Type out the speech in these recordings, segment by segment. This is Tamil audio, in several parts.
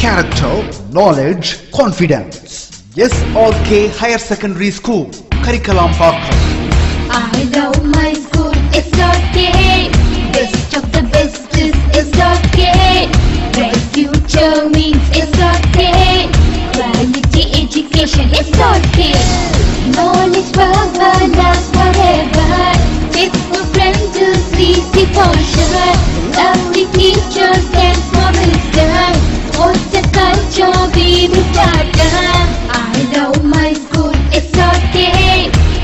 character, knowledge, confidence. SRK Higher Secondary School, Karikalambakkam. I love my school, SRK. Best of the best is SRK. Bright future means SRK. Quality education, SRK. Knowledge forever, last forever. Faithful friends to see the portion. Lovely teachers and promise them. What's the culture we will start? I love my school, SRK.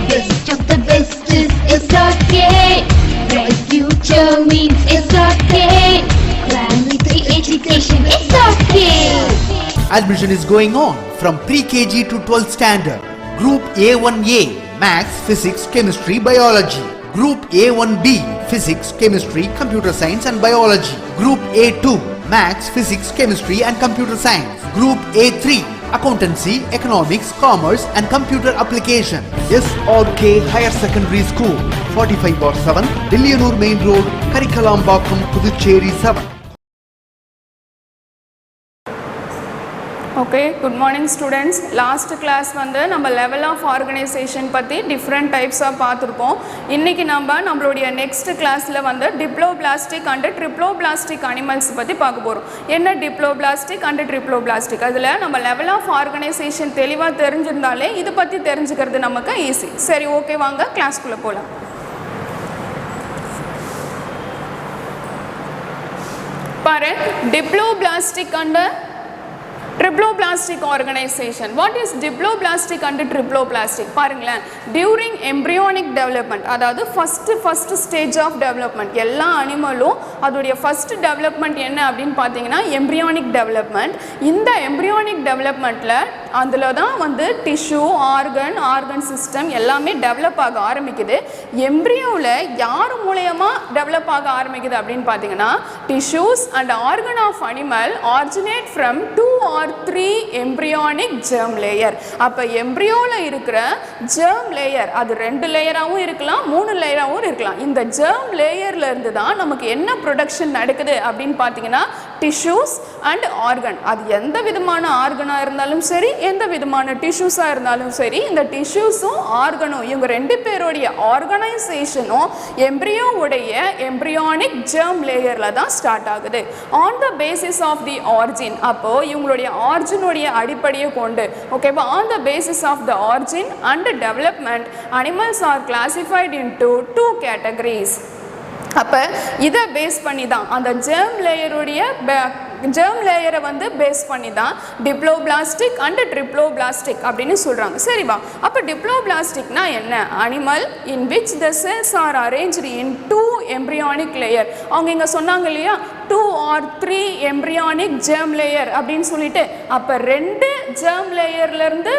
Best of the best is SRK. Bright future means SRK. Quality education, SRK. Admission is going on from pre-KG to 12th standard. Group A1A, Maths, Physics, Chemistry, Biology. Group A1B, Physics, Chemistry, Computer Science and Biology. Group A2, Maths, Physics, Chemistry and Computer Science. Group A3, Accountancy, Economics, Commerce and Computer Application. SRK Higher Secondary School, 45/7, Dilliyanur Main Road, Karikalambakkam, Puducherry 7. Okay, good morning students. Last class வந்து நம்ம level of organization பற்றி different types of பார்த்துருப்போம். இன்னைக்கு நம்மளுடைய next classல வந்து diploblastic and triploblastic animals பற்றி பார்க்க போகிறோம். என்ன diploblastic and triploblastic? அதில் நம்ம level of organization தெளிவாக தெரிஞ்சிருந்தாலே இது பற்றி தெரிஞ்சுக்கிறது நமக்கு ஈஸி. சரி, ஓகே, வாங்க கிளாஸ்க்குள்ளே போகலாம். பாரு, diploblastic and triploblastic organization. What is diploblastic and triploblastic? பாருங்களேன், during embryonic development, அதாவது first stage of development, எல்லா அனிமலும் அதோடைய first development என்ன அப்படின்னு பார்த்தீங்கன்னா embryonic development. இந்த embryonic developmentல அதில் தான் வந்து டிஷ்யூ, ஆர்கன் சிஸ்டம் எல்லாமே டெவலப் ஆக ஆரம்பிக்குது. எம்ப்ரியோவில் யார் மூலயமா டெவலப் ஆக ஆரம்பிக்குது அப்படின்னு பார்த்தீங்கன்னா tissues and organ of animal originate from 2 or 3 embryonic germ layer. அப்போ எம்ப்ரியோவில் இருக்கிற ஜெர்ம் லேயர் அது 2 லேயராகவும் இருக்கலாம், 3 லேயராகவும் இருக்கலாம். இந்த ஜெர்ம் லேயர்ல இருந்து தான் நமக்கு என்ன ப்ரொடக்ஷன் நடக்குது அப்படின்னு பார்த்தீங்கன்னா டிஷ்யூஸ் அண்ட் ஆர்கன். அது எந்த விதமான ஆர்கனாக இருந்தாலும் சரி, எந்த விதமான டிஷ்யூஸாக இருந்தாலும் சரி, இந்த டிஷ்யூஸும் ஆர்கனும் இவங்க 2 பேருடைய ஆர்கனைசேஷனும் எம்ப்ரியோவுடைய எம்ப்ரியானிக் ஜெர்ம் லேயரில் தான் ஸ்டார்ட் ஆகுது. On the basis of the origin, அப்போது இவங்களுடைய ஆரிஜினுடைய அடிப்படையை கொண்டு, ஓகேவா, on the basis of the origin and development animals are classified into 2 categories. அப்போ இதை பேஸ் பண்ணி தான் அந்த ஜெர்ம் லேயரை வந்து பேஸ் பண்ணி தான் டிப்ளோபிளாஸ்டிக் அண்ட் ட்ரிப்ளோபிளாஸ்டிக் அப்படின்னு சொல்கிறாங்க. சரிவா, அப்போ டிப்ளோபிளாஸ்டிக்னா என்ன? Animal in which the cells are arranged in 2 embryonic layer. அவங்க இங்கே சொன்னாங்க இல்லையா 2 or 3 எம்ப்ரியானிக் ஜெர்ம் லேயர் அப்படின்னு சொல்லிட்டு, அப்போ 2 ஜெர்ம் லேயர்லேருந்து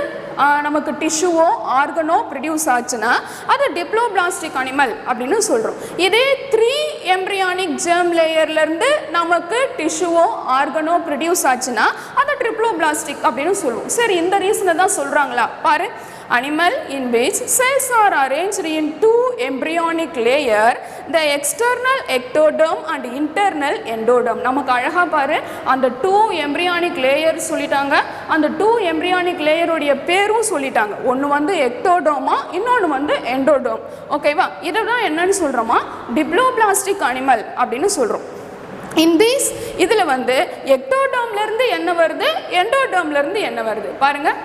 நமக்கு டிஷ்யூவோ ஆர்கனோ ப்ரொடியூஸ் ஆச்சுன்னா அது டிப்ளோபிளாஸ்டிக் அனிமல் அப்படின்னு சொல்கிறோம். இதே 3 எம்ப்ரியானிக் ஜெர்ம் லேயர்லேருந்து நமக்கு டிஷ்யூவோ ஆர்கனோ ப்ரொடியூஸ் ஆச்சுன்னா அது ட்ரிப்ளோபிளாஸ்டிக் அப்படின்னு சொல்லுவோம். சரி, இந்த ரீசனை தான் சொல்கிறாங்களா பாரு. Animal in which cells are arranged in 2 embryonic layer, the external ectoderm and internal endoderm. நமக்கு அழகா பாரு, அந்த 2 embryonic layer சொல்லிட்டாங்க, அந்த 2 embryonic layer உடைய பேரும் சொல்லிட்டாங்க. ஒன்று வந்து எக்டோடோமா, இன்னொன்று வந்து எண்டோடோம். ஓகேவா, இதை தான் என்னன்னு சொல்கிறோமா டிப்ளோபிளாஸ்டிக் அனிமல் அப்படின்னு சொல்கிறோம். இதில் வந்து எக்டோடோம்லேருந்து என்ன வருது, எண்டோடோம்லேருந்து என்ன வருது பாருங்கள்.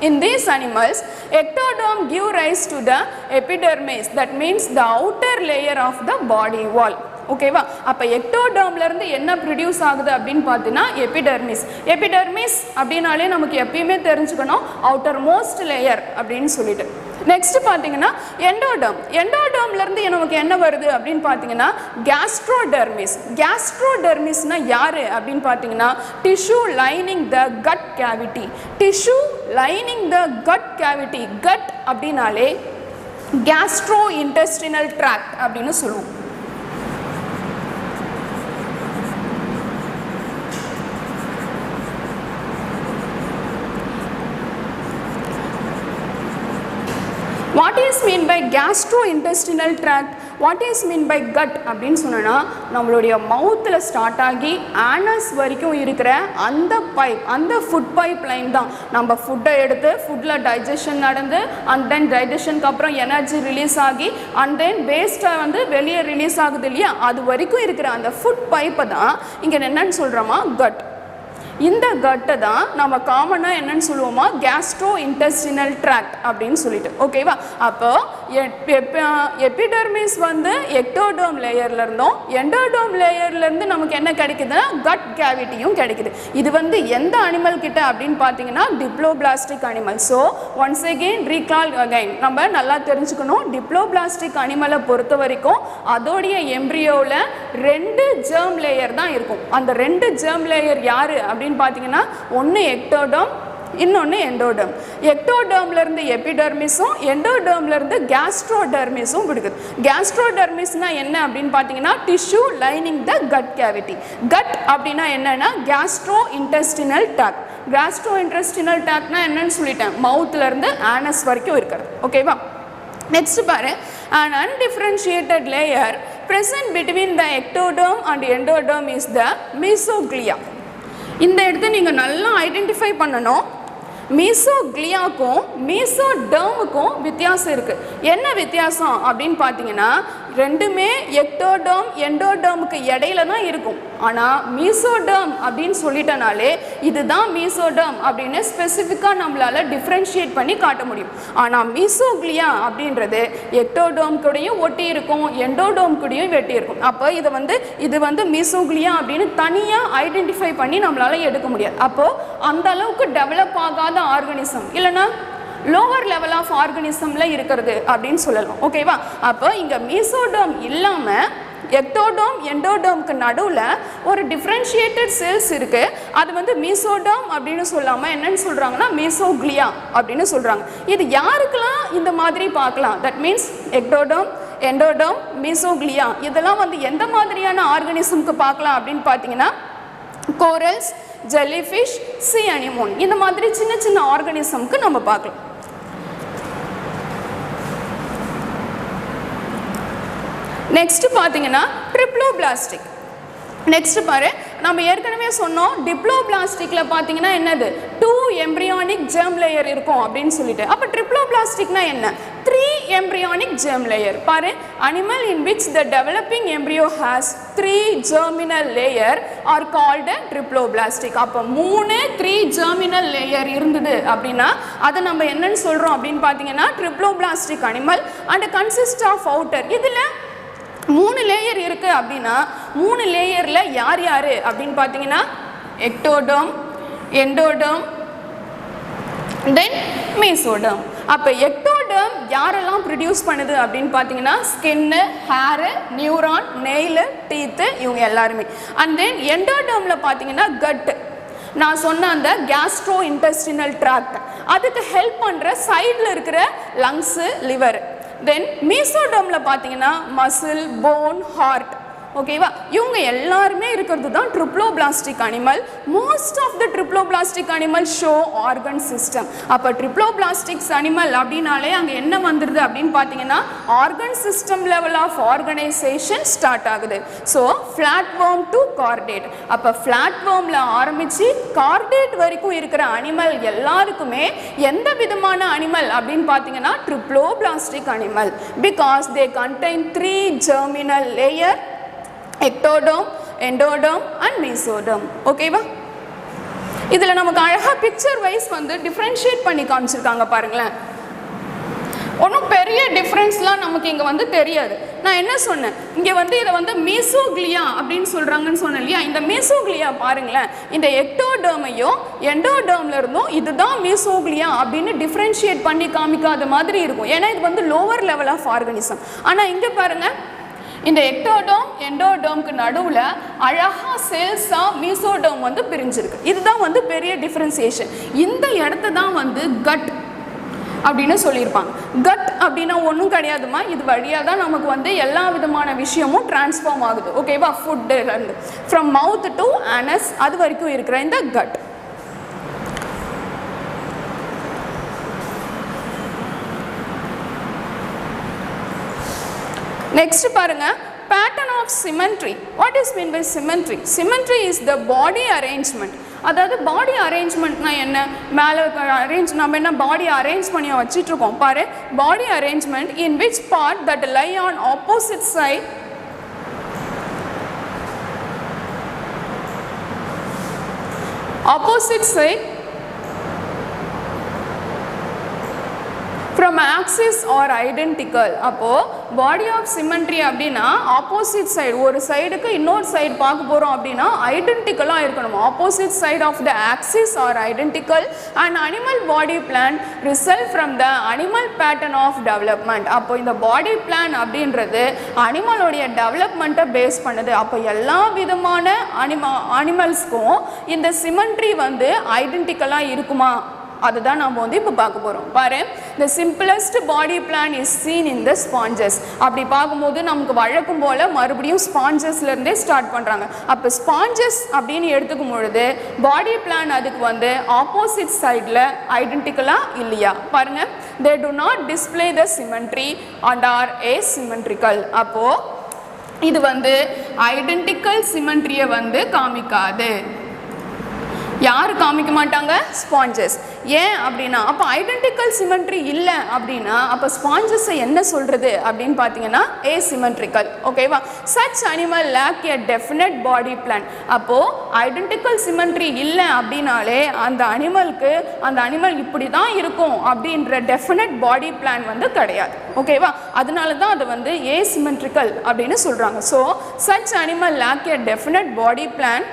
In these animals, ectoderm give rise to the epidermis, that means the outer layer of the body wall. ஓகேவா, அப்போ எக்டோடர்ம்லேருந்து என்ன ப்ரொடியூஸ் ஆகுது அப்படின்னு பார்த்தீங்கன்னா எபிடர்மிஸ் அப்படின்னாலே நமக்கு எப்பயுமே தெரிஞ்சுக்கணும் அவுட்டர் மோஸ்ட் லேயர் அப்படின்னு சொல்லிட்டு. நெக்ஸ்ட் பார்த்தீங்கன்னா எண்டோடர்ம்லேருந்து நமக்கு என்ன வருது அப்படின்னு பார்த்தீங்கன்னா கேஸ்ட்ரோடெர்மிஸ்னா யாரு அப்படின்னு பார்த்தீங்கன்னா tissue lining the gut cavity. Gut அப்படின்னாலே கேஸ்ட்ரோ இன்டெஸ்டினல் ட்ராக்ட் அப்படின்னு சொல்லுவோம். What is mean by gastro intestinal tract, what is mean by gut அப்படின்னு சொன்னோன்னா நம்மளுடைய மவுத்தில் ஸ்டார்ட் ஆகி ஆனஸ் வரைக்கும் இருக்கிற அந்த பைப், அந்த ஃபுட் பைப் லைன் தான் நம்ம ஃபுட்டை எடுத்து ஃபுட்டில் டைஜஷன் நடந்து அண்ட் தென் டைஜஷனுக்கு அப்புறம் எனர்ஜி ரிலீஸ் ஆகி அண்ட் தென் வேஸ்ட்டை வந்து வெளியே ரிலீஸ் ஆகுது இல்லையா, அது வரைக்கும் இருக்கிற அந்த ஃபுட் பைப்பை தான் இங்கே என்னன்னு சொல்கிறோமா கட். இந்த கட்டை தான் நம்ம காமனாக என்னன்னு சொல்லுவோமா கேஸ்ட்ரோ இன்டெஸ்டினல் ட்ராக்ட் அப்படின்னு சொல்லிட்டு. ஓகேவா? அப்போ எபிடெர்மிஸ் வந்து எக்டோடோம் லேயர்லேருந்தும் எண்டோடோம் லேயர்லேருந்து நமக்கு என்ன கிடைக்குதுன்னா கட் கேவிட்டியும் கிடைக்குது. இது வந்து எந்த அனிமல் கிட்ட அப்படின்னு பார்த்தீங்கன்னா diploblastic animal. So once again recall again நம்ம நல்லா தெரிஞ்சுக்கணும், டிப்ளோபிளாஸ்டிக் அனிமலை பொறுத்த வரைக்கும் அதோடைய எம்ப்ரியோவில் 2 ஜெர்ம் லேயர் தான் இருக்கும். அந்த 2 ஜெர்ம் லேயர் யார் அப்படின்னு பார்த்தீங்கன்னா ஒன்று எக்டோடோம், இன்னொன்று எண்டோடர்ம். எக்டோடர்ம்லேருந்து எபிடெர்மிஸும் எண்டோடர்ம்லேருந்து கேஸ்ட்ரோடெர்மிஸும் பிடிக்குது. கேஸ்ட்ரோடெர்மிஸ்னா என்ன அப்படின்னு பார்த்தீங்கன்னா tissue lining the gut cavity. Gut அப்படின்னா என்னன்னா gastro intestinal tract. Gastro intestinal ட்ராக்ட்னா என்னன்னு சொல்லிட்டேன், மவுத்லேருந்து ஆனஸ் வரைக்கும் இருக்கிறது. ஓகேவா? நெக்ஸ்ட் பாரு, an undifferentiated layer present between the ectoderm and endoderm is the mesoglea. இந்த இடத்த நீங்கள் நல்லா ஐடென்டிஃபை பண்ணணும். மீசோக்ளியாக்கும் மீசோடர்முக்கும் வித்தியாசம் இருக்குது. என்ன வித்தியாசம் அப்படின்னு பார்த்தீங்கன்னா ரெண்டுமே எக்டோடர்ம் எண்டோடர்முக்கு இடையில தான் இருக்கும். ஆனால் மீசோடர்ம் அப்படின்னு சொல்லிட்டனாலே இதுதான் மீசோடர்ம் அப்படின்னு ஸ்பெசிஃபிக்காக நம்மளால் டிஃப்ரென்ஷியேட் பண்ணி காட்ட முடியும். ஆனால் மீசோக்ளியா அப்படின்றது எக்டோடர்ம் கூடயும் ஒட்டி இருக்கும், எண்டோடர்ம் கூடயும் வெட்டி இருக்கும். அப்போ இது வந்து மீசோக்ளியா அப்படின்னு தனியாக ஐடென்டிஃபை பண்ணி நம்மளால் எடுக்க முடியாது. அப்போது அந்த அளவுக்கு டெவலப் ஆகாத ஆர்கானிசம் இல்லைன்னா லோவர் லெவல் ஆஃப் ஆர்கானிசமில் இருக்கிறது அப்படின்னு சொல்லலாம். ஓகேவா? அப்போ இங்கே மீசோடர்ம் இல்லாமல் எக்டோடர்ம் எண்டோடர்முக்கு நடுவில் ஒரு டிஃப்ரென்ஷியேட்டட் செல்ஸ் இருக்குது. அது வந்து மீசோடர்ம் அப்படின்னு சொல்லாமல் என்னன்னு சொல்கிறாங்கன்னா மீசோக்ளியா அப்படின்னு சொல்கிறாங்க. இது யாருக்கெல்லாம் இந்த மாதிரி பார்க்கலாம்? தட் மீன்ஸ் எக்டோடர்ம் எண்டோடர்ம் மீசோக்ளியா இதெல்லாம் வந்து எந்த மாதிரியான ஆர்கானிசம்க்கு பார்க்கலாம் அப்படின்னு பார்த்தீங்கன்னா கோரல்ஸ், ஜெல்லிஃபிஷ், சீ அனிமோன் இந்த மாதிரி சின்ன சின்ன ஆர்கானிசம்க்கு நம்ம பார்க்கலாம். நெக்ஸ்ட் பார்த்தீங்கன்னா ட்ரிப்ளோபிளாஸ்டிக். நெக்ஸ்ட் பாரு, நம்ம ஏற்கனவே சொன்னோம் டிப்ளோபிளாஸ்டிக்ல பார்த்தீங்கன்னா என்னது 2 எம்ப்ரியானிக் ஜெர்ம் லேயர் இருக்கும் அப்படின்னு சொல்லிட்டு. அப்போ ட்ரிப்ளோபிளாஸ்டிக்னா என்ன? 3 embryonic germ layer. பாரு, animal in which the developing embryo has 3 germinal layer are called triploblastic. அப்போ 3 germinal layer இருந்தது அப்படின்னா அதை நம்ம என்னன்னு சொல்றோம் அப்படின்னு பார்த்தீங்கன்னா triploblastic animal and consist of outer. இதில் 3 லேயர் இருக்குது அப்படின்னா 3 லேயரில் யார் யார் அப்படின்னு பார்த்தீங்கன்னா எக்டோடர்ம், எண்டோடர்ம், தென் மீசோடர்ம். அப்போ எக்டோடர்ம் யாரெல்லாம் ப்ரொடியூஸ் பண்ணுது அப்படின்னு பார்த்தீங்கன்னா skin, hair, neuron, nail, teeth இவங்க எல்லாருமே. அண்ட் தென் எண்டோடர்மில் பார்த்தீங்கன்னா கட்டு, நான் சொன்ன அந்த கேஸ்ட்ரோ இன்டெஸ்டினல் ட்ராக்ட், அதுக்கு ஹெல்ப் பண்ணுற சைடில் இருக்கிற லங்ஸு, லிவர். தென் மீசோடர்மில் பார்த்தீங்கன்னா மசில், போன், ஹார்ட். ஓகேவா? இவங்க எல்லாருமே இருக்கிறது தான் triploblastic animal. Most of the triploblastic animal show organ system. அப்போ ட்ரிப்ளோபிளாஸ்டிக்ஸ் அனிமல் அப்படின்னாலே அங்கே என்ன வந்துடுது அப்படின்னு பார்த்தீங்கன்னா organ system level of organisation start ஆகுது. So flatworm to chordate. அப்போ ஃப்ளாட்வார்மில் ஆரம்பித்து கார்டேட் வரைக்கும் இருக்கிற அனிமல் எல்லாருக்குமே எந்த விதமான அனிமல் அப்படின்னு பார்த்தீங்கன்னா triploblastic animal. Because they contain 3 germinal layer, ectoderm, endoderm and mesoderm. ஓகேவா? இதில் நமக்கு அழகாக பிக்சர் வைஸ் வந்து டிஃப்ரென்ஷியேட் பண்ணி காமிச்சிருக்காங்க பாருங்களேன். ஒன்றும் பெரிய டிஃப்ரென்ஸ்லாம் நமக்கு இங்கே வந்து தெரியாது. நான் என்ன சொன்னேன், இங்கே வந்து இதை வந்து மீசோக்ளியா அப்படின்னு சொல்கிறாங்கன்னு சொன்னேன் இல்லையா? இந்த மீசோக்ளியா பாருங்களேன், இந்த எக்டோடர்மையும் எண்டோடர்மில் இருந்தும் இதுதான் மீசோக்ளியா அப்படின்னு டிஃப்ரென்ஷியேட் பண்ணி காமிக்காத மாதிரி இருக்கும். ஏன்னா இது வந்து லோவர் லெவல் ஆஃப் ஆர்கனிசம். ஆனால் இங்கே பாருங்கள், இந்த எக்டோடர்ம் எண்டோடர்முக்கு நடுவில் அழகாக செல்ஸாக மீசோடர்ம் வந்து பிரிஞ்சிருக்கு. இதுதான் வந்து பெரிய டிஃப்ரென்சியேஷன். இந்த இடத்த தான் வந்து கட் அப்படின்னு சொல்லியிருப்பாங்க. கட் அப்படின்னா ஒன்றும் கிடையாதுமா, இது வழியாக தான் நமக்கு வந்து எல்லா விதமான விஷயமும் டிரான்ஸ்ஃபார்ம் ஆகுது. ஓகேவா? ஃபுட்டுலேருந்து ஃப்ரம் மவுத் டு ஆனஸ் அது வரைக்கும் இருக்கிற இந்த கட். நெக்ஸ்ட் பாருங்க pattern of symmetry. What is mean by symmetry? Symmetry is the body arrangement. அதாவது பாடி அரேஞ்ச்மெண்ட்னா என்ன, மேலே நம்ம என்ன பாடி அரேஞ்ச் பண்ணி வச்சுட்டு இருக்கோம் பாரு. Body arrangement in which part that lie on opposite side from axis or identical. அப்போ body of symmetry அப்படின்னா opposite side, ஒரு சைடுக்கு இன்னொரு சைடு பார்க்க போகிறோம் அப்படின்னா ஐடென்டிக்கலாக இருக்கணும். opposite side of the axis or identical and animal body plan result from the animal pattern of development. அப்போ இந்த body plan அப்படின்றது அனிமலோடைய டெவலப்மெண்ட்டை பேஸ் பண்ணுது. அப்போ எல்லா விதமான அனிமல்ஸ்க்கும் இந்த சிமெண்ட்ரி வந்து ஐடென்டிக்கலாக இருக்குமா, அதுதான் நம்ம வந்து இப்போ பார்க்க போகிறோம். பாரு, the simplest body plan is seen in the sponges. அப்படி பார்க்கும்போது நமக்கு வழக்கம் போல் மறுபடியும் ஸ்பாஞ்சஸ்லேருந்தே ஸ்டார்ட் பண்ணுறாங்க. அப்போ ஸ்பாஞ்சஸ் அப்படின்னு எடுத்துக்கும் பொழுது பாடி பிளான் அதுக்கு வந்து ஆப்போசிட் சைடில் ஐடென்டிக்கலாக இல்லையா பாருங்க. they do not display the symmetry and are asymmetrical. அப்போது இது வந்து ஐடென்டிக்கல் சிமெண்ட்ரியை வந்து காமிக்காது. யார் காமிக்க மாட்டாங்க? ஸ்பாஞ்சஸ். ஏன் அப்படின்னா அப்போ ஐடென்டிக்கல் சிமெண்ட்ரி இல்லை அப்படின்னா அப்போ ஸ்பாஞ்சஸை என்ன சொல்கிறது அப்படின்னு பார்த்தீங்கன்னா ஏசிமெட்ரிக்கல். ஓகேவா? Such animal lack a definite body plan. அப்போது ஐடென்டிக்கல் சிமெண்ட்ரி இல்லை அப்படின்னாலே அந்த அனிமல் இப்படி தான் இருக்கும் அப்படின்ற டெஃபினட் பாடி பிளான் வந்து கிடையாது. ஓகேவா? அதனால தான் அது வந்து ஏசிமெட்ரிக்கல் அப்படின்னு சொல்கிறாங்க. So such animal lack a definite body plan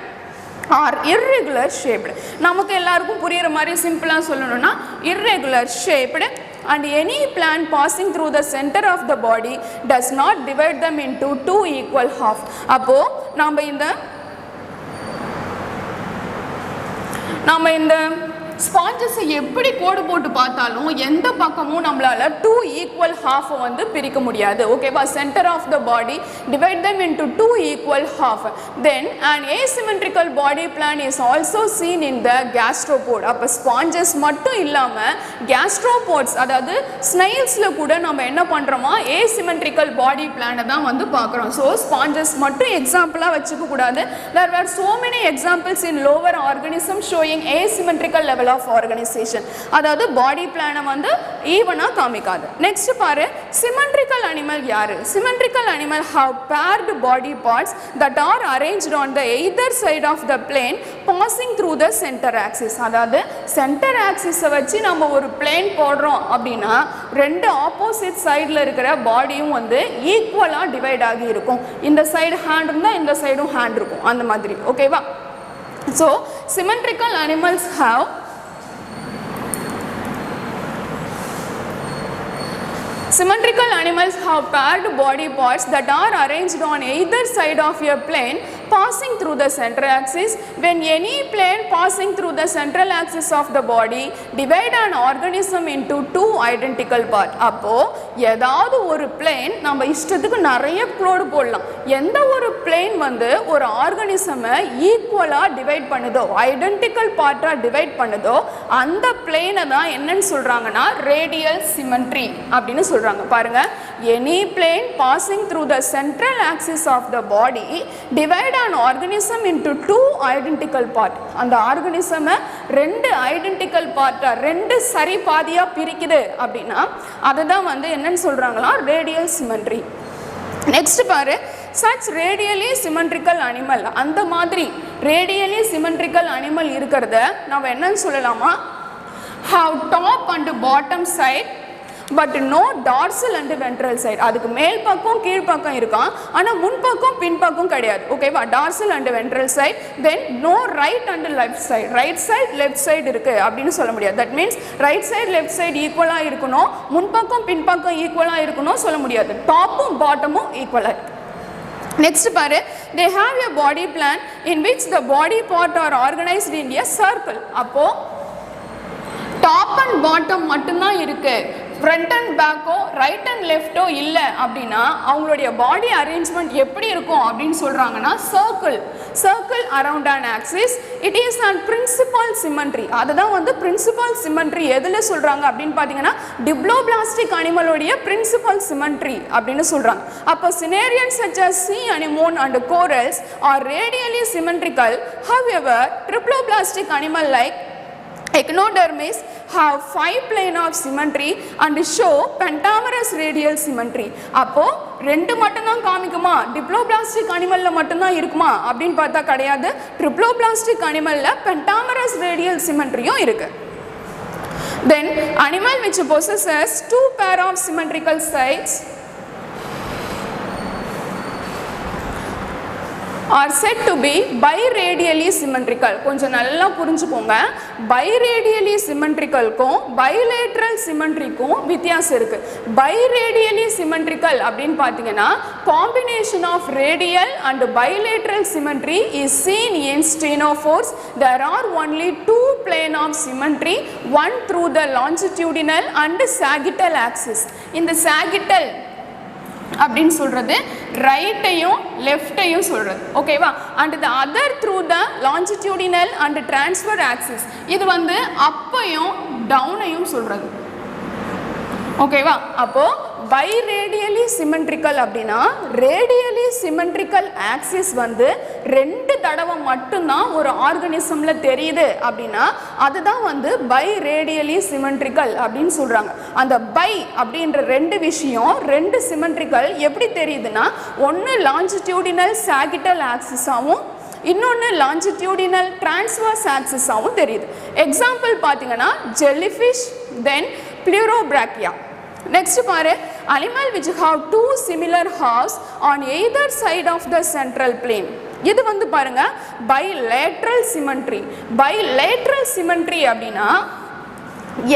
are irregular shaped. நமக்கு எல்லாருக்கும் புரிகிற மாதிரி சிம்பிளாக சொல்லணும்னா irregular shaped and any plan passing through the center of the body does not divide them into two equal half. அப்போ நம்ம இந்த ஸ்பாஞ்சஸை எப்படி கோடு போட்டு பார்த்தாலும் எந்த பக்கமும் நம்மளால டூ ஈக்குவல் ஹாஃப் வந்து பிரிக்க முடியாது. ஓகேவா? Centre of the body divide them into two equal half. Then an asymmetrical body plan is also seen in the gastropod. அப்போ ஸ்பாஞ்சஸ் மட்டும் இல்லாமல் கேஸ்ட்ரோபோட்ஸ் அதாவது ஸ்னைல்ஸில் கூட நம்ம என்ன பண்ணுறோமா asymmetrical body பிளானை தான் வந்து பார்க்குறோம். ஸோ ஸ்பாஞ்சஸ் மட்டும் எக்ஸாம்பிளாக வச்சுக்க கூடாது. there were so many examples in lower organisms showing asymmetrical level of organization. அதாவது பாடி பிளானை வந்து ஈவனா காமிக்காது. நெக்ஸ்ட் பாரு, சிமெட்ரிக்கல் அனிமல் யாரு? Symmetrical animal have paired body parts that are arranged on the either side of the plane passing through the center axis. அதாவது சென்டர் ஆக்சிஸை வச்சு நம்ம ஒரு பிளேன் போடுறோம் அப்படின்னா ரெண்டு ஆப்போசிட் சைடில் இருக்கிற பாடியும் வந்து ஈக்குவலாக டிவைட் ஆகி இருக்கும். இந்த சைடு ஹேண்ட் இருந்தால் இந்த சைடும் ஹேண்ட் இருக்கும், அந்த மாதிரி. ஓகேவா? So symmetrical animals have Symmetrical animals have paired body parts that are arranged on either side of a plane passing through the central axis. When any plane passing through the central axis of the body divide an organism into two identical parts. அப்போ ஏதாவது ஒரு பிளேன் நம்ம இஷ்டத்துக்கு நிறைய கோடு போடலாம். எந்த ஒரு பிளேன் வந்து ஒரு ஆர்கானிசமை ஈக்குவலாக டிவைட் பண்ணுதோ, ஐடென்டிக்கல் பார்ட்டாக டிவைட் பண்ணுதோ, அந்த பிளேனை தான் என்னன்னு சொல்கிறாங்கன்னா ரேடியல் சிமெட்ரி அப்படின்னு சொல்கிறாங்க. பாருங்க, any plane passing through the central axis of the body divide an organism into two identical part. அந்த ஆர்கானிசமை ரெண்டு ஐடென்டிக்கல் பார்ட்டா ரெண்டு சரி பாதியா பிரிக்குது அப்படின்னா அதுதான் வந்து என்னன்னு சொல்றாங்களா ரேடியல் சிமெட்ரி. நெக்ஸ்ட் பாரு, such radially symmetrical animal, அந்த மாதிரி radially symmetrical animal இருக்கிறத நம்ம என்னன்னு சொல்லலாமா have top and bottom side but no dorsal and ventral side. அதுக்கு மேல் பக்கம் கீழ் பக்கம் இருக்கான், ஆனால் முன்பக்கம் பின்பக்கம் கிடையாது. ஓகேவா? Dorsal and ventral side. Then no right and left side. Right side left side இருக்குது அப்படின்னு சொல்ல முடியாது. That means right side left side ஈக்குவலாக இருக்கணும், முன்பக்கம் பின்பக்கம் ஈக்குவலாக இருக்கணும் சொல்ல முடியாது. டாப்பும் பாட்டமும் ஈக்குவலாக இருக்கு. நெக்ஸ்ட் பாரு, they have a body plan in which the body part are organized in a circle. அப்போ டாப் அண்ட் பாட்டம் மட்டும்தான் இருக்கு, ஃப்ரண்ட் அண்ட் பேக்கோ ரைட் அண்ட் லெஃப்டோ இல்லை அப்படின்னா அவங்களுடைய பாடி அரேஞ்ச்மெண்ட் எப்படி இருக்கும் அப்படின்னு சொல்கிறாங்கன்னா circle around an axis. It is and principal symmetry. அதுதான் வந்து பிரின்சிபல் சிமெண்ட்ரி எதில் சொல்கிறாங்க அப்படின்னு பார்த்தீங்கன்னா டிப்ளோபிளாஸ்டிக் அனிமலோடைய பிரின்சிபல் சிமெண்ட்ரி அப்படின்னு சொல்கிறாங்க. அப்போ சினேரியன்ஸ் such as sea anemone and corals are radially symmetrical. However, triploblastic animal like Echinodermis have 5 plane of symmetry and show pentamerous radial symmetry. அப்போ ரெண்டு மட்டும் தான் காமிக்குமா, டிப்ளோபிளாஸ்டிக் அனிமல்ல மட்டும் தான் இருக்குமா அப்படின்னு பார்த்தா கிடையாது. ட்ரிப்ளோபிளாஸ்டிக் அனிமல்ல pentamerous radial symmetryயும் இருக்கு. Then animal which possesses 2 pair of symmetrical sides are said to be biradially symmetrical. கொஞ்சம் நல்லா புரிஞ்சுக்கோங்க, biradially symmetricalக்கும் bilateral symmetryக்கும் வித்தியாசம் இருக்கு. Biradially symmetrical அப்படின்னு பார்த்தீங்கன்னா combination of radial and bilateral symmetry is seen in ctenophores. There are only 2 plane of symmetry, one through the longitudinal and sagittal axis. இந்த sagittal அப்படின்னு சொல்றது ரைட்டையும் லெஃப்டையும் சொல்றது, ஓகேவா? And the other through the longitudinal and transfer axis. இது வந்து அப்பையும் டவுனையும் சொல்றது, ஓகேவா? அப்போ பைரேடியலி சிமெண்ட்ரிக்கல் அப்படின்னா ரேடியலி சிமெண்ட்ரிக்கல் ஆக்சிஸ் வந்து 2 தடவை மட்டும்தான் ஒரு ஆர்கனிசம்ல தெரியுது அப்படின்னா அதுதான் வந்து பைரேடியலி சிமெண்ட்ரிக்கல் அப்படின்னு சொல்றாங்க. அந்த பை அப்படின்ற 2 விஷயம் 2 சிமெண்ட்ரிக்கல் எப்படி தெரியுதுன்னா ஒன்று லாஞ்சிடியூடினல் சாகிட்டல் ஆக்சிஸாகவும் இன்னொன்று லாஞ்சிடியூடினல் டிரான்ஸ்வர்ஸ் ஆக்சிஸாகவும் தெரியுது. எக்ஸாம்பிள் பார்த்தீங்கன்னா ஜெல்லிஃபிஷ், தென் ப்ளூரோபிராக்கியா. Next பாரு, animal which have 2 similar halves on either side of the central plane. இது வந்து பாருங்க bilateral symmetry. Bilateral symmetry அப்படின்னா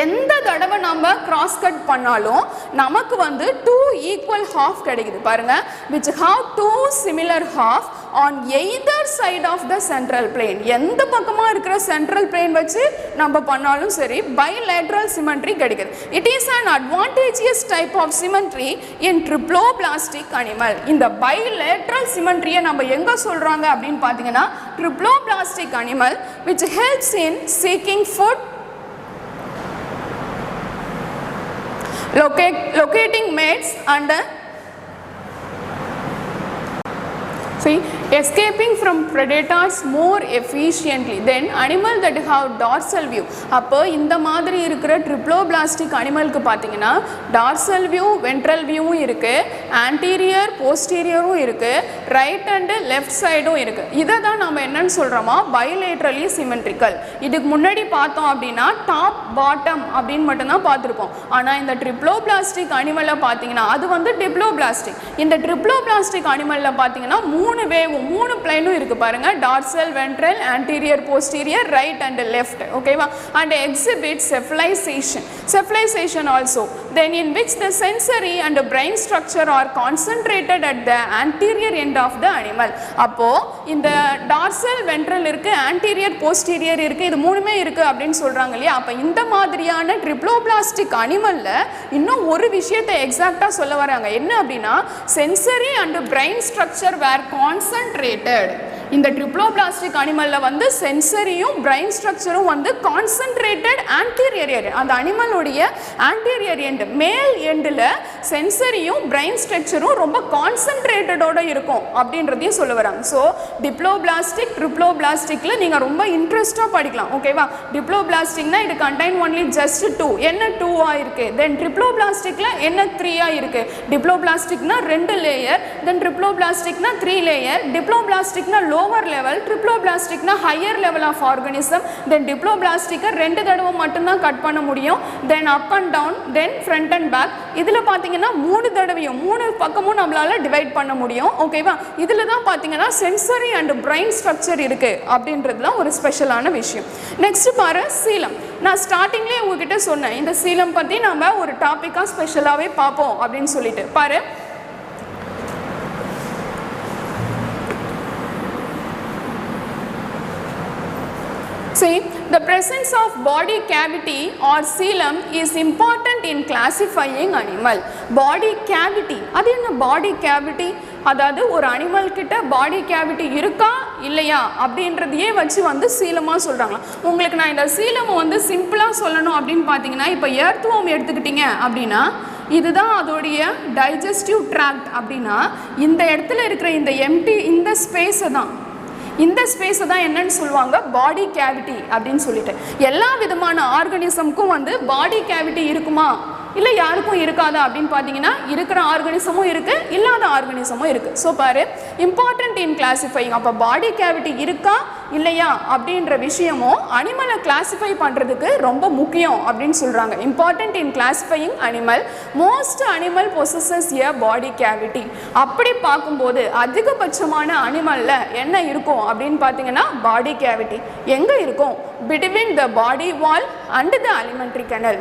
எந்த தடவை நம்ம கிராஸ் கட் பண்ணாலும் நமக்கு வந்து 2 equal half கிடைக்குது பாருங்க. which have 2 similar half on either side of the central plane. எந்த பக்கமா இருக்கிற central plane வச்சு நம்ம பண்ணாலும் சரி bilateral symmetry கிடைக்குது. it is an advantageous type of symmetry in triploblastic animal. இந்த bilateral symmetry நம்ம எங்க சொல்றாங்க அப்படின்னு பாத்தீங்கன்னா triploblastic animal which helps in seeking food, locating mates and escaping from predators more efficiently than animal that have dorsal view. அப்போ இந்த மாதிரி இருக்கிற ட்ரிப்ளோபிளாஸ்டிக் அனிமலுக்கு பார்த்தீங்கன்னா டார்சல் வியூ வென்ட்ரல் வியூவும் இருக்கு, ஆன்டீரியர் போஸ்டீரியரும் இருக்கு, ரைட் அண்ட் லெஃப்ட் சைடும் இருக்கு. இதை தான் நம்ம என்னன்னு சொல்றோமா பைலேட்ரலி சிமெண்ட்ரிக்கல். இதுக்கு முன்னாடி பார்த்தோம் அப்படின்னா டாப் பாட்டம் அப்படின்னு மட்டும்தான் பார்த்துருப்போம். ஆனால் இந்த ட்ரிப்ளோபிளாஸ்டிக் அனிமலில் பார்த்தீங்கன்னா அது வந்து டிப்ளோபிளாஸ்டிக். இந்த ட்ரிப்ளோபிளாஸ்டிக் அனிமலில் பார்த்தீங்கன்னா 3 வேவும் 3 பிளைனும் இருக்கு பாருங்க, dorsal ventral anterior posterior right and left, ஓகேவா? And exhibit cephalization also, then in which the sensory and brain structure are concentrated at the anterior end of the animal. அப்போ இந்த டார்சல் வென்ட்ரல் இருக்கு, ஆன்டீரியர் போஸ்டீரியர் இருக்கு, இது 3மே இருக்கு அப்படின்னு சொல்றாங்க இல்லையா? அப்ப இந்த மாதிரியான ட்ரிப்ளோபிளாஸ்டிக் அனிமல்ல இன்னும் ஒரு விஷயத்தை எக்ஸாக்டா சொல்ல வராங்க. என்ன அப்படின்னா sensory and brain structure were concentrated. இந்த ட்ரிப்ளோபிளாஸ்டிக் அனிமல்ல வந்து சென்சரியும் பிரெயின் ஸ்ட்ரக்சரும் வந்து கான்சன்ட்ரேட்டட் ஆன்டீரியர், அந்த அனிமலுடைய ஆன்டீரியர் எண்ட் மேல் எண்டில் சென்சரியும் பிரெயின் ஸ்ட்ரக்சரும் ரொம்ப கான்சன்ட்ரேட்டடோட இருக்கும் அப்படின்றதையும் சொல்ல வராங்க. ஸோ டிப்ளோபிளாஸ்டிக் ட்ரிப்ளோபிளாஸ்டிக்ல நீங்கள் ரொம்ப இன்ட்ரெஸ்டாக படிக்கலாம், ஓகேவா? டிப்ளோபிளாஸ்டிக்னா இது கண்டைன் ஒன்லி ஜஸ்ட் 2, என்ன 2 இருக்கு, தென் ட்ரிப்ளோபிளாஸ்டிக்ல என்ன 3 இருக்கு. டிப்ளோபிளாஸ்டிக்னா 2 லேயர், தென் ட்ரிப்ளோபிளாஸ்டிக்னா 3 லேயர், டிப்ளோபிளாஸ்டிக்னா லோவர் லெவல், ட்ரிப்ளோபிளாஸ்டிக்னா higher level of organism, then டிப்ளோபிளாஸ்டிக்கை 2 தடவை மட்டும்தான் கட் பண்ண முடியும், then up and down, then front and back. இதில் பார்த்தீங்கன்னா 3 தடவையும் 3 பக்கமும் நம்மளால டிவைட் பண்ண முடியும், ஓகேவா? இதில் தான் பார்த்தீங்கன்னா சென்சரி அண்ட் பிரெயின் ஸ்ட்ரக்சர் இருக்கு அப்படின்றது தான் ஒரு ஸ்பெஷலான விஷயம். நெக்ஸ்ட் பாரு சீலம். நான் ஸ்டார்டிங்லேயே உங்ககிட்ட சொன்னேன் இந்த சீலம் பற்றி நம்ம ஒரு டாப்பிக்காக ஸ்பெஷலாகவே பார்ப்போம் அப்படின்னு சொல்லிட்டு. பாரு See, The presence of body cavity or coelom is important in classifying animal. Body cavity, அது என்ன body cavity? அதாவது ஒரு அனிமல் கிட்ட பாடி கேவிட்டி இருக்கா இல்லையா அப்படின்றதையே வச்சு வந்து சீலமாக சொல்கிறாங்களா. உங்களுக்கு நான் இந்த சீலம் வந்து சிம்பிளாக சொல்லணும் அப்படின்னு பார்த்தீங்கன்னா, இப்போ எர்த்வார்ம் எடுத்துக்கிட்டிங்க அப்படின்னா இதுதான் அதோடைய டைஜஸ்டிவ் ட்ராக்ட். அப்படின்னா இந்த இடத்துல இருக்கிற இந்த எம்டி இந்த ஸ்பேஸை தான் என்னன்னு சொல்லுவாங்க பாடி கேவிட்டி அப்படின்னு சொல்லிட்டு. எல்லா விதமான ஆர்கானிசமுக்கும் வந்து பாடி கேவிட்டி இருக்குமா இல்லை யாருக்கும் இருக்காதா அப்படின்னு பார்த்தீங்கன்னா, இருக்கிற ஆர்கானிசமும் இருக்குது, இல்லாத ஆர்கானிசமும் இருக்குது. ஸோ பாரு, இம்பார்ட்டன்ட் இன் கிளாஸிஃபைங். அப்போ பாடி கேவிட்டி இருக்கா இல்லையா அப்படின்ற விஷயமும் அனிமலை கிளாஸிஃபை பண்ணுறதுக்கு ரொம்ப முக்கியம் அப்படின்னு சொல்கிறாங்க. Important in classifying animal. Most animal possesses a body cavity. அப்படி பார்க்கும்போது அதிகபட்சமான அனிமலில் என்ன இருக்கும் அப்படின்னு பார்த்தீங்கன்னா பாடி கேவிட்டி. எங்கே இருக்கும்? Between the body wall and the alimentary Kanal.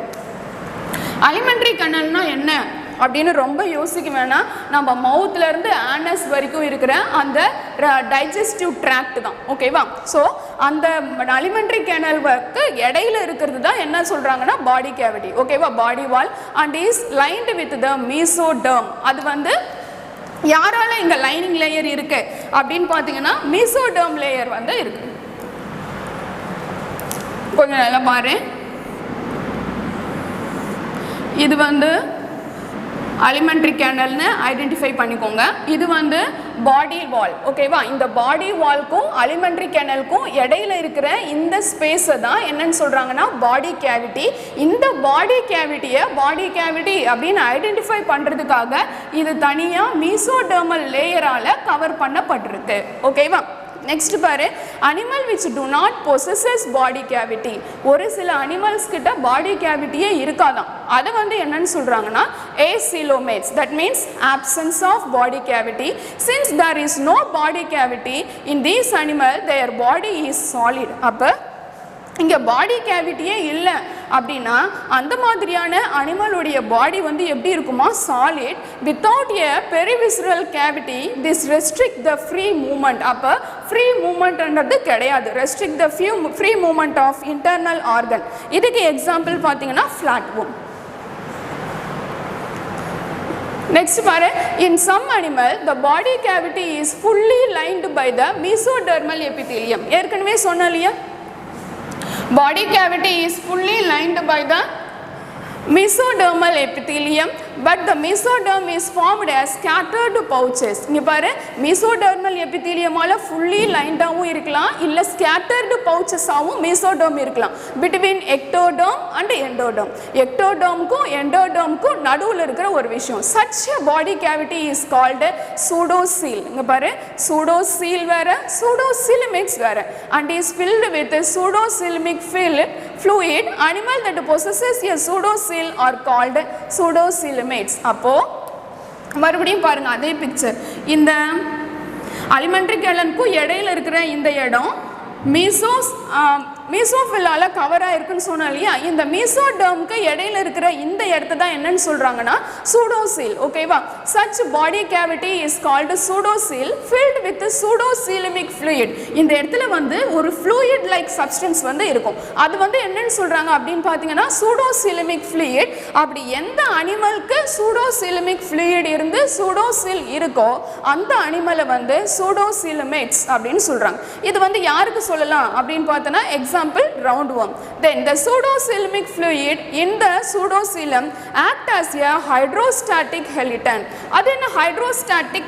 Alimentary கனல்னா என்ன அப்படின்னு ரொம்ப யோசிக்க வேணாம். நம்ம மவுத்லேருந்து ஆனஸ் வரைக்கும் இருக்கிற அந்த டைஜஸ்டிவ் ட்ராக்ட் தான். ஓகேவா? ஸோ அந்த அலிமெண்ட்ரி கேனல்க்கு இடையில இருக்கிறது தான் என்ன சொல்கிறாங்கன்னா பாடி கேவிட்டி. ஓகேவா? Body wall and is lined with the mesoderm. அது வந்து யாரால இங்கே லைனிங் லேயர் இருக்கு அப்படின்னு பார்த்தீங்கன்னா மீசோடெர்ம் லேயர் வந்து இருக்கு. கொஞ்சம் நல்லா பாரு. இது வந்து அலிமெண்ட்ரி கேனல்னு ஐடென்டிஃபை பண்ணிக்கோங்க. இது வந்து பாடி வால். ஓகேவா? இந்த பாடி வால்க்கும் அலிமெண்ட்ரி கேனலுக்கும் இடையில இருக்கிற இந்த ஸ்பேஸை தான் என்னன்னு சொல்கிறாங்கன்னா பாடி கேவிட்டி. இந்த பாடி கேவிட்டி அப்படின்னு ஐடென்டிஃபை பண்ணுறதுக்காக இது தனியாக மீசோடெர்மல் லேயரால் கவர் பண்ணப்பட்டிருக்கு. ஓகேவா? நெக்ஸ்ட் பாரு, animal which to not possesses body cavity. ஒரு சில அனிமல்ஸ் கிட்ட பாடி கேவிட்டியே இருக்காதான். அதை வந்து என்னன்னு சொல்றாங்கன்னா acoelomates. That means absence of body cavity. Since there is no body cavity in these animal, their body is solid. அப்போ இங்கே பாடி கேவிட்டியே இல்லை அப்படின்னா அந்த மாதிரியான அனிமலுடைய பாடி வந்து எப்படி இருக்குமா? Solid without a perivisceral cavity. This restrict the free moment. அப்போ ஃப்ரீ மூமெண்ட்ன்றது கிடையாது. Restrict the free moment of internal organ. இதுக்கு எக்ஸாம்பிள் பார்த்தீங்கன்னா ஃப்ளாட் போன். Next பாரு, in some animal the body cavity is fully lined by the mesodermal epithelium. ஏற்கனவே சொன்னலையா, body cavity is fully lined by the mesodermal epithelium, but the mesoderm is formed as scattered pouches. இங்க பாரு, mesodermal epithelium ஆல fully lined ஆவும் இருக்கலாம், இல்ல scattered pouches ஆவும் mesoderm இருக்கலாம். between ectoderm and endoderm. ectodermக்கும் endodermக்கும் நடுவுல இருக்கிற ஒரு விஷயம். such a body cavity is called pseudocoel. இங்க பாரு, pseudocoel வேற, pseudocoelmix வேற, and is filled with pseudocoelmic fluid. Animal that possesses a pseudocoel are called pseudocoelmates. அப்போ மறுபடியும் பாருங்க அதே பிக்சர். இந்த அலிமெண்ட்ரி கேனலுக்கும் இடையில இருக்கிற இந்த இடம் மீசோஃபில்லால கவராக இருக்குன்னு சொன்னோம் இல்லையா. இந்த மீசோடெர்முக்கு இடையில இருக்கிற இந்த இடத்த தான் என்னன்னு சொல்றாங்கன்னா சூடோசீல். ஓகேவா? Such body cavity is called pseudocoel filled with pseudocoelomic fluid. இந்த இடத்துல வந்து ஒரு ஃப்ளூயிட் லைக் சப்ஸ்டன்ஸ் வந்து இருக்கும். அது வந்து என்னன்னு சொல்றாங்க அப்படின்னு பார்த்தீங்கன்னா சூடோசீலமிக் ஃப்ளூயிட். அப்படி எந்த அனிமலுக்கு சூடோசீலமிக் ஃப்ளூயிட் இருந்து சூடோசீல் இருக்கோ அந்த அனிமலை வந்து சூடோசீலமேட்ஸ் அப்படின்னு சொல்றாங்க. இது வந்து யாருக்கு சொல்லலாம் அப்படின்னு பார்த்தோன்னா example roundworm. Then the pseudocoelmic fluid in the pseudocoelom act as a hydrostatic skeleton. அது என்ன hydrostatic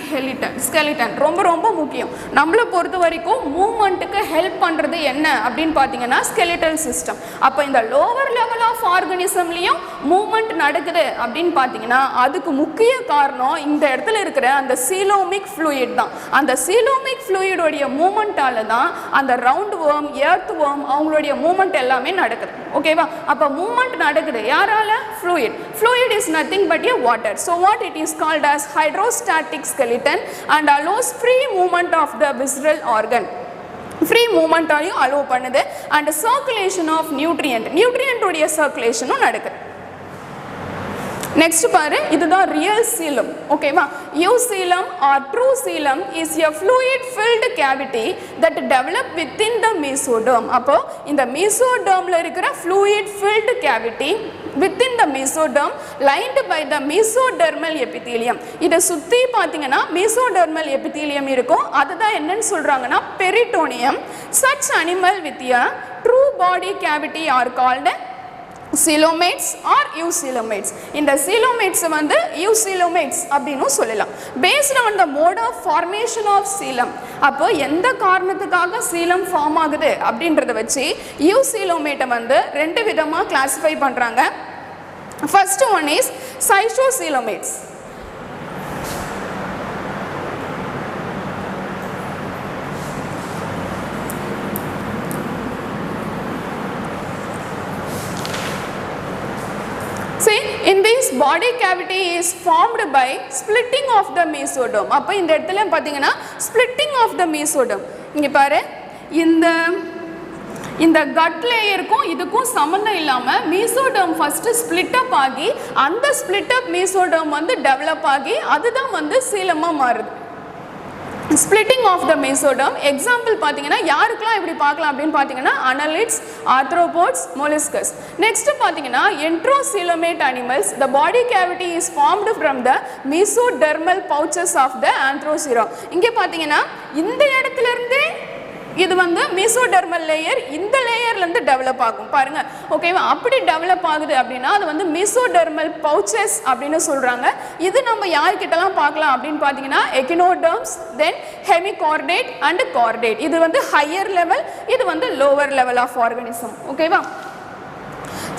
skeleton? ரொம்ப ரொம்ப முக்கியம். நம்மளை பொறுத்த வரைக்கும் மூவ்மெண்ட்டுக்கு ஹெல்ப் பண்ணுறது என்ன அப்படின்னு பார்த்தீங்கன்னா skeletal system. அப்போ இந்த லோவர் லெவல் ஆஃப் ஆர்கனிசம்லையும் மூவ்மெண்ட் நடக்குது அப்படின்னு பார்த்தீங்கன்னா அதுக்கு முக்கிய காரணம் இந்த இடத்துல இருக்கிற அந்த சீலோமிக் ஃப்ளூயிட் தான். அந்த சீலோமிக் ஃப்ளூயிடோடைய மூவ்மெண்ட்டால தான் அந்த ரவுண்ட் worm, எர்த் worm அவங்களுடைய மூவ்மெண்ட் எல்லாமே நடக்குது. ஓகேவா? அப்போ மூவ்மெண்ட் நடக்குது யாரால? Fluid. Fluid is nothing but A water. So what it is called as hydrostatic skeleton and allows free movement of the visceral organ. Free மூவ்மெண்ட்டாலையும் அலோவ் பண்ணுது. அண்ட் சர்க்குலேஷன் ஆஃப் நியூட்ரியன்டோடைய சர்க்குலேஷனும் நடக்குது. நெக்ஸ்ட் பாரு, இதுதான் ரியல் சீலம். ஓகேவா? eucoelum or true coelum is a fluid filled cavity that develop within the mesoderm. அப்போ இந்த mesodermல இருக்கிற fluid filled cavity within the mesoderm lined by the mesodermal epithelium. இத சுத்தி பாத்தீங்கன்னா mesodermal epithelium இருக்கும். அதுதான் என்னன்னு சொல்றாங்கன்னா peritoneum. Such animal with a true body cavity are called coelomates or eucoelomates. இந்த coelomates வந்து eucoelomates அப்படினு சொல்லலாம். Based on the mode of formation of coelom. அப்போ எந்த காரணத்துக்காக coelom ஃபார்ம் ஆகுது அப்படின்றத வச்சு eucoelomate வந்து ரெண்டு விதமா கிளாசிஃபை பண்றாங்க. First one is schistocoelomates. In this body cavity is formed by splitting of the mesoderm. அப்ப இந்த இடத்துல பாத்தீங்கன்னா splitting of the mesoderm. இங்க பாரு இந்த gut லேயருக்கும் இதுக்கும் சம்பந்தம் இல்லாம mesoderm first split up ஆகி அந்த split up mesoderm வந்து develop ஆகி அதுதான் வந்து சீலமா மாறுது. Splitting of the mesoderm example பாத்தீங்கன்னா யாருக்கெல்லாம் இப்படி பார்க்கலாம் அப்படினு பாத்தீங்கன்னா annelids, arthropods, molluscs. Next பாத்தீங்கன்னா enterocoelomate animals. The body cavity is formed from the mesodermal pouches of the anthrocoelom. இங்க பாத்தீங்கன்னா இந்த இடத்துல இருந்து இது வந்து mesodermal layer இந்த லேயர்ல இருந்து டெவலப் ஆகும் பாருங்க. ஓகேவா? அப்படி டெவலப் ஆகுது அப்படினா அது வந்து mesodermal pouches அப்படினு சொல்றாங்க. இது நம்ம யார்கிட்டலாம் பார்க்கலாம் அப்படினு பாத்தீங்கன்னா echinoderms, then hemichordate and chordate. இது வந்து higher level, இது வந்து lower level of organism. ஓகேவா?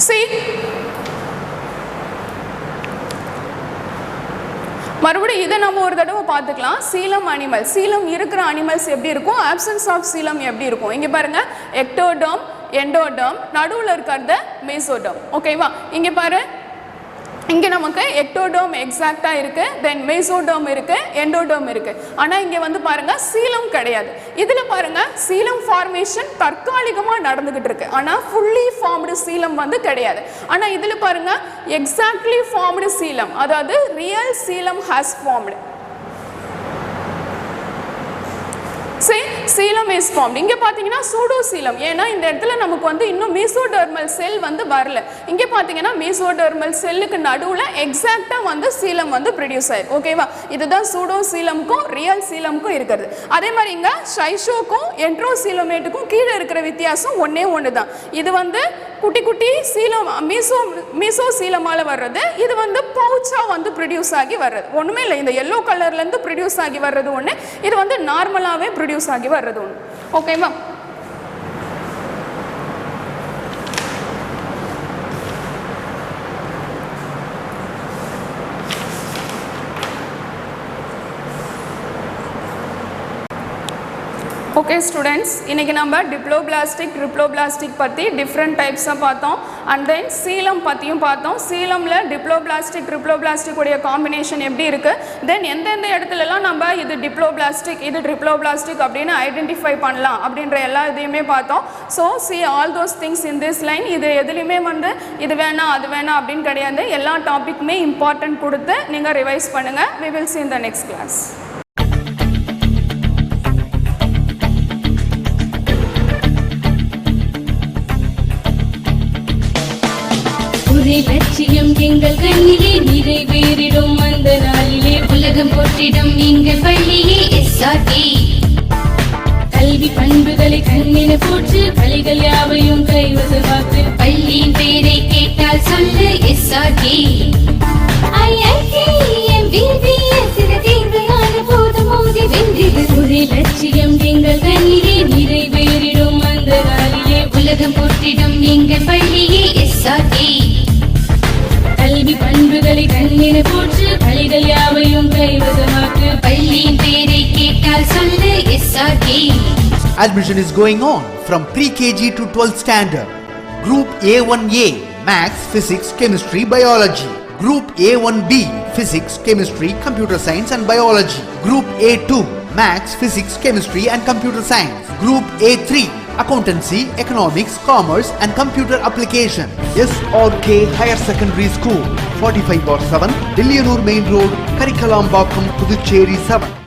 See, மறுபடியும் இதை நம்ம ஒரு தடவை பார்த்துக்கலாம். சீலம் அனிமல், சீலம் இருக்கிற அனிமல்ஸ் எப்படி இருக்கும், ஆப்சன்ஸ் ஆஃப் சீலம் எப்படி இருக்கும். இங்கே பாருங்க, எக்டோடர்ம், எண்டோடர்ம், நடுவில் இருக்கிறது மெசோடர்ம். ஓகேவா? இங்கே பாரு, இங்கே நமக்கு எக்டோடர்ம் எக்ஸாக்டாக இருக்குது, தென் மெசோடர்ம் இருக்குது, எண்டோடர்ம் இருக்குது. ஆனால் இங்கே வந்து பாருங்கள் சீலம் கிடையாது. இதில் பாருங்கள் சீலம் ஃபார்மேஷன் தற்காலிகமாக நடந்துக்கிட்டு இருக்கு, ஆனால் ஃபுல்லி ஃபார்ம்டு சீலம் வந்து கிடையாது. ஆனால் இதில் பாருங்கள் எக்ஸாக்ட்லி ஃபார்ம்டு சீலம், அதாவது real Seelam has formed. Seelam is formed. இங்கே பார்த்தீங்கன்னா சூடோசீலம், ஏன்னா இந்த இடத்துல நமக்கு வந்து இன்னும் மீசோடர்மல் செல் வந்து வரல. இங்கே பார்த்தீங்கன்னா மீசோடர்மல் செல்லுக்கு நடுவில் எக்ஸாக்டாக வந்து சீலம் வந்து ப்ரொடியூஸ் ஆயிருக்கு. ஓகேவா? இதுதான் சூடோசீலமுக்கும் ரியல் சீலமுக்கும் இருக்கிறது. அதே மாதிரி இங்கே ஷைஷோக்கும் என்ட்ரோசீலமேட்டுக்கும் கீழே இருக்கிற வித்தியாசம் ஒன்றே ஒன்று தான். இது வந்து குட்டி குட்டி சீலம் மீசோ சீலமால் வர்றது, இது வந்து பவுச்சாக வந்து ப்ரொடியூஸ் ஆகி வர்றது. ஒன்றுமே இல்லை, இந்த எல்லோ கலர்லேருந்து ப்ரொடியூஸ் ஆகி வர்றது ஒன்று, இது வந்து நார்மலாகவே ப்ரொடியூஸ் ஆகி வர்றது ஒன்று. ஓகேவா? ஓகே ஸ்டூடெண்ட்ஸ், இன்றைக்கி நம்ம டிப்ளோபிளாஸ்டிக் ட்ரிப்ளோபிளாஸ்டிக் பற்றி டிஃப்ரெண்ட் டைப்ஸாக பார்த்தோம். அண்ட் தென் சீலம் பற்றியும் பார்த்தோம். சீலமில் டிப்ளோபிளாஸ்டிக் ட்ரிப்ளோபிளாஸ்டிக் உடைய காம்பினேஷன் எப்படி இருக்குது, தென் எந்தெந்த இடத்துலலாம் நம்ம இது டிப்ளோபிளாஸ்டிக் இது ட்ரிப்ளோபிளாஸ்டிக் அப்படின்னு ஐடென்டிஃபை பண்ணலாம் அப்படின்ற எல்லா இதையுமே பார்த்தோம். So all those things in this line. இது எதுலேயுமே வந்து இது வேணாம் அது வேணாம் அப்படின்னு கிடையாது. எல்லா டாப்பிக்குமே இம்பார்ட்டன்ட் கொடுத்து நீங்கள் ரிவைஸ் பண்ணுங்கள். we will see in the next class. லட்சியம் எங்கள் கண்ணிலே நிறைவேறிடும் அந்த நாளிலே உலகம் போற்றிடும் எங்கள் பள்ளியே SRK. கல்வி பண்புகளை கண்ணின போற்று கலைகள் யாவையும் கைவசமாக்கு பள்ளியின் பெயரை கேட்டால் சொல்லு SRK. லட்சியம் எங்கள் கண்ணிலே நிறைவேறிடும் அந்த நாளிலே உலகம் போற்றிடும் எங்கள் பள்ளியே SRK. கல்வி பண்புகளை கண்ணின போற்று கலைகள் யாவையும் கைவசமாக்கு பள்ளியின் பெயரை கேட்டால் சொல்லு SRK. Admission is going on from pre-KG to 12th standard. Group A1A Maths, Physics, Chemistry, Biology. Group A1B Physics, Chemistry, Computer Science and Biology. Group A2 Maths, Physics, Chemistry and Computer Science. Group A3 accountancy, economics, commerce and computer application. SRK Higher Secondary School, 45/7, Dillianur Main Road, Karikalambakkam, Puducherry 7.